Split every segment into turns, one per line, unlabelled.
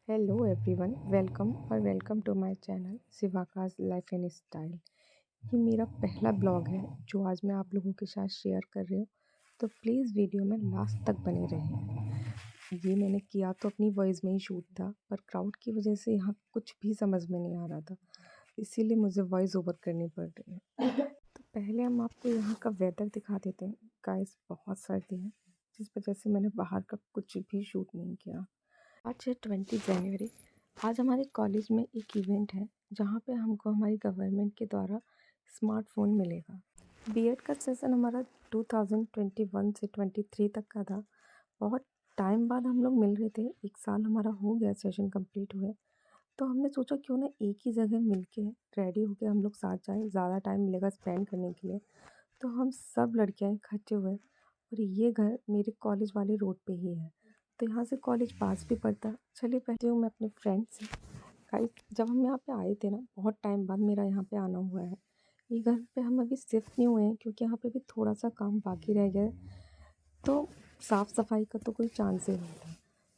Hello everyone, welcome to my channel Shivaka's life and style. ये मेरा पहला ब्लॉग है जो आज मैं आप लोगों के साथ शेयर कर रही हूँ, तो प्लीज़ वीडियो में लास्ट तक बने रहें। ये मैंने किया तो अपनी वॉइस में ही शूट था, पर क्राउड की वजह से यहाँ कुछ भी समझ में नहीं आ रहा था, इसीलिए मुझे वॉइस ओवर करनी पड़ रही है। तो पहले हम आपको यहाँ का वेदर दिखा देते हैं। गाइस, बहुत सर्दी है, जिस वजह से मैंने बाहर का कुछ भी शूट नहीं किया। आज है 20 जनवरी। आज हमारे कॉलेज में एक इवेंट है जहाँ पे हमको हमारी गवर्नमेंट के द्वारा स्मार्टफ़ोन मिलेगा। बीएड का सेशन हमारा 2021 से 23 तक का था। बहुत टाइम बाद हम लोग मिल रहे थे, एक साल हमारा हो गया सेशन कंप्लीट हुए। तो हमने सोचा क्यों ना एक ही जगह मिल के रेडी होके हम लोग साथ जाएँ, ज़्यादा टाइम मिलेगा स्पेंड करने के लिए। तो हम सब लड़कियाँ इकट्ठे हुए और ये घर मेरे कॉलेज वाले रोड पे ही है, तो यहाँ से कॉलेज पास भी पड़ता। चलिए पहले हूँ मैं अपने फ्रेंड से। गाइस, जब हम यहाँ पे आए थे ना, बहुत टाइम बाद मेरा यहाँ पे आना हुआ है। ये घर पे हम अभी शिफ्ट नहीं हुए हैं क्योंकि यहाँ पे भी थोड़ा सा काम बाकी रह गया है, तो साफ़ सफाई का तो कोई चांस ही नहीं था।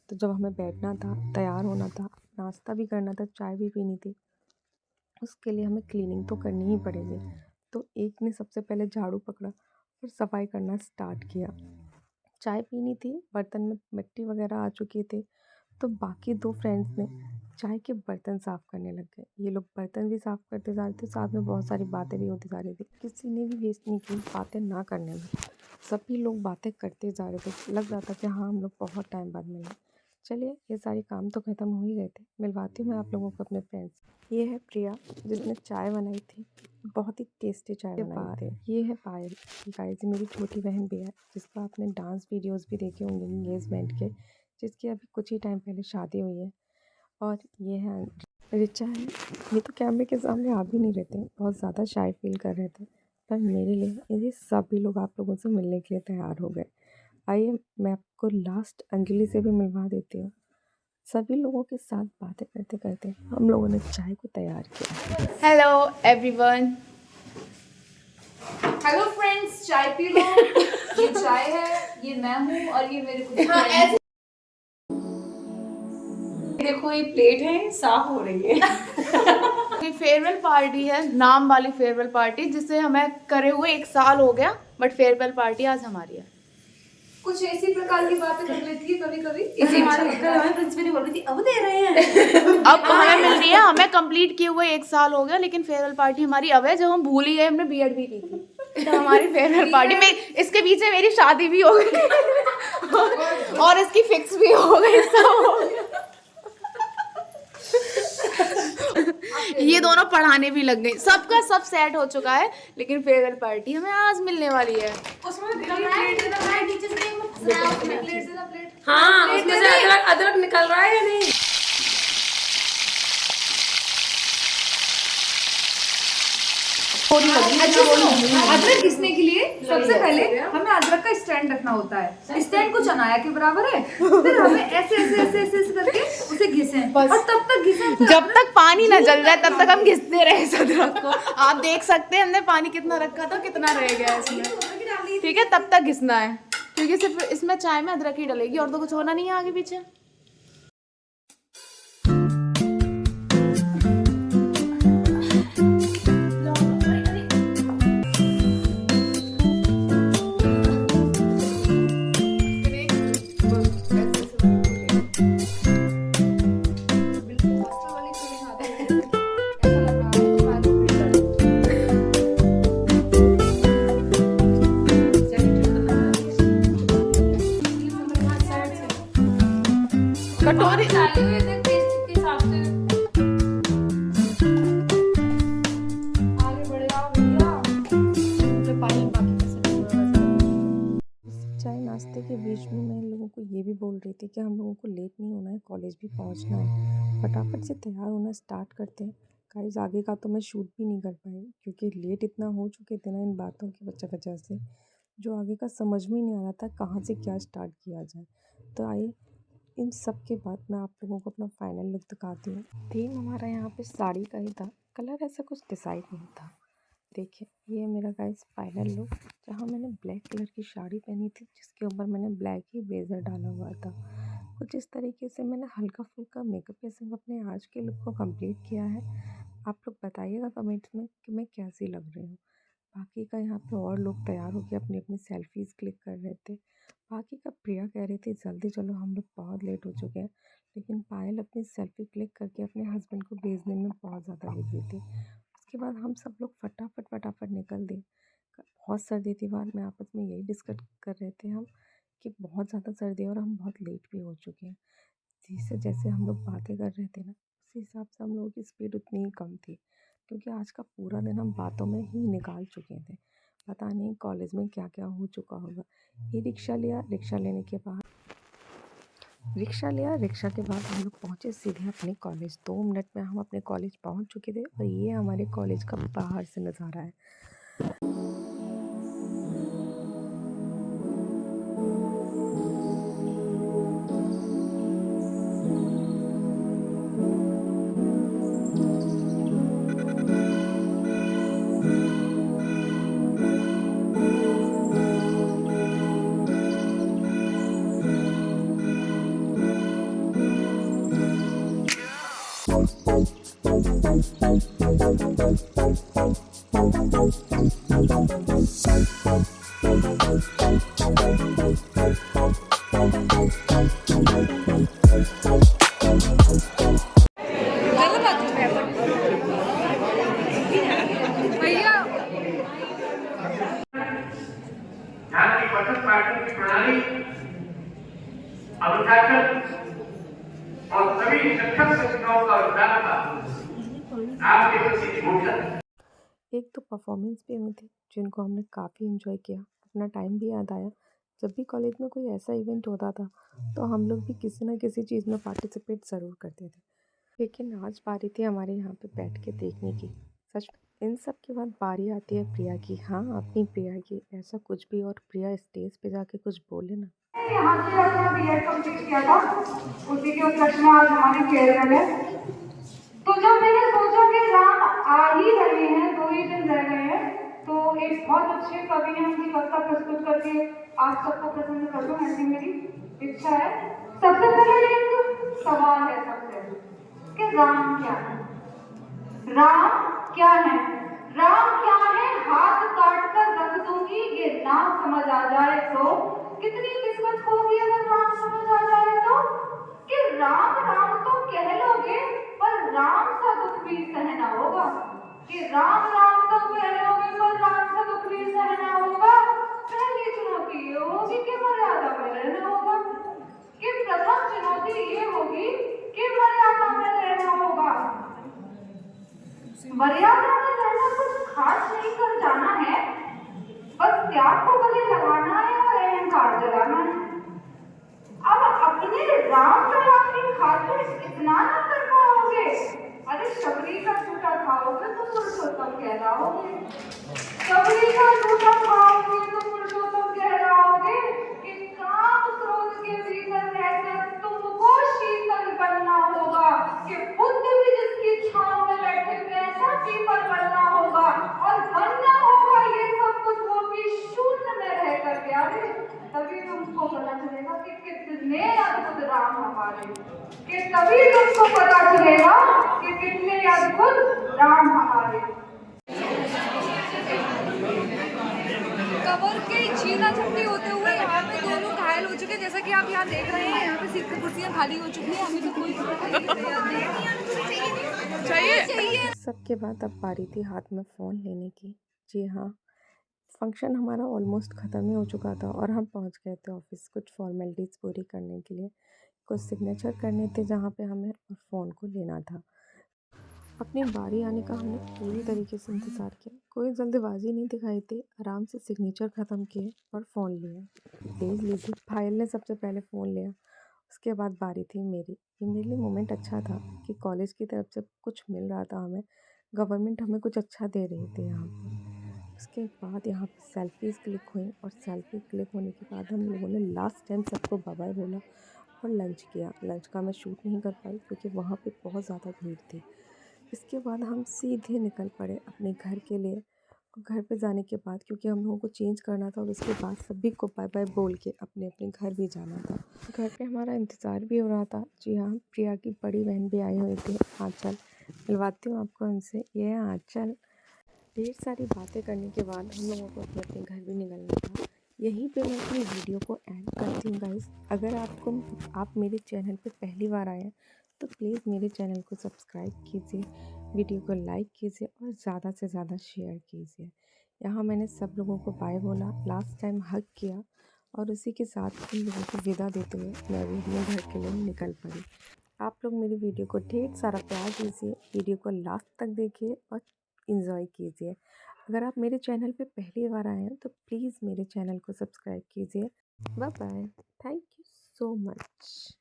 तो जब हमें बैठना था, तैयार होना था, नाश्ता भी करना था, चाय भी पीनी थी, उसके लिए हमें क्लीनिंग तो करनी ही पड़ेगी। तो एक ने सबसे पहले झाड़ू पकड़ा और सफाई करना स्टार्ट किया। चाय पीनी थी, बर्तन में मिट्टी वगैरह आ चुकी थी, तो बाकी दो फ्रेंड्स ने चाय के बर्तन साफ़ करने लग गए। ये लोग बर्तन भी साफ़ करते जा रहे थे, साथ में बहुत सारी बातें भी होती जा रही थी। किसी ने भी वेस्ट नहीं की बातें ना करने में, सभी लोग बातें करते जा रहे थे। लग रहा था कि हाँ, हम लोग बहुत टाइम बाद मिले। चलिए, ये सारे काम तो ख़त्म हो ही गए थे, मिलवाती हूँ मैं आप लोगों को अपने फ्रेंड्स। ये है प्रिया, जिसने चाय बनाई थी, बहुत ही टेस्टी चाय बनाई थी। ये है पायल, गाइस ये मेरी छोटी बहन भी है, जिसका आपने डांस वीडियोस भी देखे होंगे एंगेजमेंट के, जिसकी अभी कुछ ही टाइम पहले शादी हुई है। और ये है रिचा है। ये तो कैमरे के सामने आ भी नहीं रहते, बहुत ज़्यादा शाय फील कर रहे थे, पर मेरे लिए ये सभी लोग आप लोगों से मिलने के लिए तैयार हो गए। आइए, मैं आपको लास्ट अंजलि से भी मिलवा देती हूँ। सभी लोगों के साथ बातें करते करते हम लोगों ने चाय को तैयार किया।
Hello everyone.
हेलो फ्रेंड्स, चाय पी लो। ये चाय है, ये मैं हूँ और ये मेरे कुछ फ्रेंड्स।
देखो ये प्लेट है, साफ हो रही है। ये फेयरवेल पार्टी है, नाम वाली फेयरवेल पार्टी, जिसे हमें करे हुए 1 साल हो गया, बट फेयरवेल पार्टी आज हमारी है।
कुछ ऐसी प्रकार की बातें कर लेती है कभी कभी।
इसी
हमें प्रिंसिपल बोल रही थी, अब दे रहे हैं।
अब हमें मिल रही है, हमें कंप्लीट किए हुए 1 साल हो गया, लेकिन फेयरवेल पार्टी हमारी अब है, जब हम भूल ही गए हमने बीएड भी की थी। तो हमारी फेयरवेल पार्टी में इसके पीछे मेरी शादी भी हो गई और इसकी फिक्स भी हो गई, सब हो गया। ये दोनों पढ़ाने भी लग गई, सबका सब सेट हो चुका है, लेकिन फेयरवेल पार्टी हमें आज मिलने वाली है।
हाँ, उसमें से अदरक निकल रहा है या नहीं? अच्छा सुनो, अदरक घिसने के लिए सबसे पहले हमें अदरक का स्टैंड रखना होता है। स्टैंड कुछ अनाया के बराबर है, फिर हमें ऐसे ऐसे ऐसे ऐसे ऐसे करके उसे घिसें और तब तक घिसें
जब तक पानी ना जल जाए तब तक हम घिसते रहे इस अदरक को। आप देख सकते हैं हमने पानी कितना रखा था, कितना रह गया इसमें। ठीक है, तब तक घिसना है, क्योंकि सिर्फ इसमें चाय में अदरक ही डलेगी और तो कुछ होना नहीं है आगे पीछे। कटोरी
चाय नाश्ते के बीच में मैं इन लोगों को ये भी बोल रही थी कि हम लोगों को लेट नहीं होना है, कॉलेज भी पहुंचना है, फटाफट से तैयार होना स्टार्ट करते हैं। गाइस, आगे का तो मैं शूट भी नहीं कर पाई क्योंकि लेट इतना हो चुके थे ना इन बातों की वजह से, जो आगे का समझ में नहीं आ रहा था कहाँ से क्या स्टार्ट किया जाए। तो आइए, इन सब के बाद मैं आप लोगों को अपना फाइनल लुक दिखाती हूँ। थीम हमारा यहाँ पे साड़ी का ही था, कलर ऐसा कुछ डिसाइड नहीं था। देखिए, ये मेरा गाइस फाइनल लुक, जहाँ मैंने ब्लैक कलर की साड़ी पहनी थी, जिसके ऊपर मैंने ब्लैक ही ब्लेज़र डाला हुआ था। कुछ इस तरीके से मैंने हल्का-फुल्का मेकअप के संग अपने आज के लुक को कंप्लीट किया है। आप लोग बताइएगा कमेंट्स में कि मैं कैसी लग रही हूँ। बाकी का यहाँ पे और लोग तैयार होके अपनी-अपनी सेल्फीज़ क्लिक कर रहे थे। बाकी का प्रिया कह रही थी जल्दी चलो हम लोग बहुत लेट हो चुके हैं। लेकिन पायल अपनी सेल्फी क्लिक करके अपने हस्बैंड को भेजने में बहुत ज़्यादा बिज़ी थी। उसके बाद हम सब लोग फटाफट निकल दिए। बहुत सर्दी थी बाहर में आपस में यही डिस्कस कर रहे थे हम कि बहुत ज़्यादा सर्दी है और हम बहुत लेट भी हो चुके हैं। जैसे जैसे हम लोग बातें कर रहे थे ना उसी हिसाब से हम लोगों की स्पीड उतनी ही कम थी क्योंकि आज का पूरा दिन हम बातों में ही निकाल चुके थे। पता नहीं कॉलेज में क्या क्या हो चुका होगा। ये रिक्शा लिया, रिक्शा के बाद हम लोग पहुँचे सीधे अपने कॉलेज। 2 मिनट में हम अपने कॉलेज पहुँच चुके थे और ये हमारे कॉलेज का बाहर से नज़ारा है।
भैया
ध्यान की पठन पाठन की प्रणाली अनुशासन और सभी शिक्षक शिक्षकों का विकास का आपके प्रति भूषण।
एक तो परफॉर्मेंस भी हुई थी जिनको हमने काफ़ी इन्जॉय किया। अपना टाइम भी याद आया। जब भी कॉलेज में कोई ऐसा इवेंट होता था तो हम लोग भी किसी ना किसी चीज़ में पार्टिसिपेट ज़रूर करते थे। लेकिन आज बारी थी हमारे यहाँ पे बैठ के देखने की। सच में इन सब के बाद बारी आती है प्रिया की। हाँ, अपनी प्रिया की। ऐसा कुछ भी और प्रिया स्टेज पे जाके कुछ बोले ना।
यहाँ से अपना बीएड कंप्लीट किया था, उसी के उपलक्ष्य में आज हमारी फेयरवेल है। तो जब मैंने सोचा कि राम आ ही रहे हैं, 2 ही दिन रह गए हैं, तो एक बहुत अच्छे कवि ने उनकी कविता प्रस्तुत करके आप सबको प्रसन्न कर दूं, ऐसी मेरी इच्छा है। सबसे पहले एक सवाल है सबसे कि राम क्या है? राम क्या है? राम क्या है? हाथ काट कर रख दूंगी, ये नाम समझ आ जाए तो कितनी किस्मत होगी अगर राम समझ आ जाए तो। कि राम राम तो कह लोगे पर राम सा दुख भी सहना होगा। कि राम राम तो कह लोगे पर राम सा दुख भी सहना होगा। पहली चुनौती ये होगी कि मर्यादा में रहना होगा। कि प्रथम चुनौती ये होगी कि मर्यादा में रहना होगा। मर्यादा में रहना कुछ खास नहीं कर जाना है, बस त्याग को गले लगाना है और अहंकार जलाना है। अब अपने राम राम की खातिर इतना ना कर पाओगे, अरे शबरी का झूठा खाओगे तो पुरुषोत्तम कहलाओगे। शबरी का झूठा खाओगे तो पुरुषोत्तम कहलाओगे। कि काम क्रोध के भीतर रहकर तुमको शीतल बनना होगा। कि बुद्ध भी जिसकी छांव में बैठे वैसा पीपल बनना होगा और बनना होगा ये सब कुछ वो भी शून्य में रहकर प्यारे। तभी तुमको पता चलेगा कि कितने अद्भुत राम हमारे। कि तभी तुमको पता चलेगा कि कितने अद्भुत राम हमारे।
कबर के छीना झपटी होते हुए यहाँ पे दोनों घायल हो चुके हैं। जैसा कि आप यहाँ देख रहे हैं, यहाँ पे सीट की कुर्सियाँ खाली हो चुकी हैं। अभी तो कोई चाहिए।
सबके बाद अब बारी थी हाथ में फ़ोन लेने की। जी हाँ, फंक्शन हमारा ऑलमोस्ट ख़त्म ही हो चुका था और हम पहुंच गए थे ऑफिस कुछ फॉर्मेलिटीज़ पूरी करने के लिए। कुछ सिग्नेचर करने थे जहाँ पे हमें और फ़ोन को लेना था। अपनी बारी आने का हमने पूरी तरीके से इंतज़ार किया। कोई जल्दबाजी नहीं दिखाई थी। आराम से सिग्नेचर ख़त्म किए और फ़ोन लिया। देख लीजिए, पायल ने सबसे पहले फ़ोन लिया। उसके बाद बारी थी मेरी। ये मेरे लिए मोमेंट अच्छा था कि कॉलेज की तरफ से कुछ मिल रहा था हमें। गवर्नमेंट हमें कुछ अच्छा दे रही थी यहाँ पे। उसके बाद यहाँ पे सेल्फीज़ क्लिक हुई और सेल्फी क्लिक होने के बाद हम लोगों ने लास्ट टाइम सबको बाय बाय बोला और लंच किया। लंच का मैं शूट नहीं कर पाई क्योंकि वहाँ पे बहुत ज़्यादा भीड़ थी। इसके बाद हम सीधे निकल पड़े अपने घर के लिए और घर पे जाने के बाद क्योंकि हम लोगों को चेंज करना था और उसके बाद सभी को बाय बाय बोल के अपने अपने घर भी जाना था। घर पे हमारा इंतज़ार भी हो रहा था। जी हाँ, प्रिया की बड़ी बहन भी आई हुई थी, आँचल। मिलवाती हूँ आपको उनसे, ये है आँचल। ढेर सारी बातें करने के बाद हम लोगों को अपने अपने घर भी निकलना था। यहीं पे मैं अपनी वीडियो को एंड करती हूँ गाइस। अगर आप मेरे चैनल पे पहली बार आए हैं तो प्लीज़ मेरे चैनल को सब्सक्राइब कीजिए, वीडियो को लाइक कीजिए और ज़्यादा से ज़्यादा शेयर कीजिए। यहाँ मैंने सब लोगों को बाय बोला, लास्ट टाइम हग किया और उसी के साथ उन लोगों को विदा देते हुए मैं भी अपने घर के लिए निकल पड़ी। आप लोग मेरी वीडियो को ढेर सारा प्यार दीजिए, वीडियो को लास्ट तक देखिए और इन्जॉय कीजिए। अगर आप मेरे चैनल पे पहली बार आए हैं तो प्लीज़ मेरे चैनल को सब्सक्राइब कीजिए। Bye bye, thank you so much.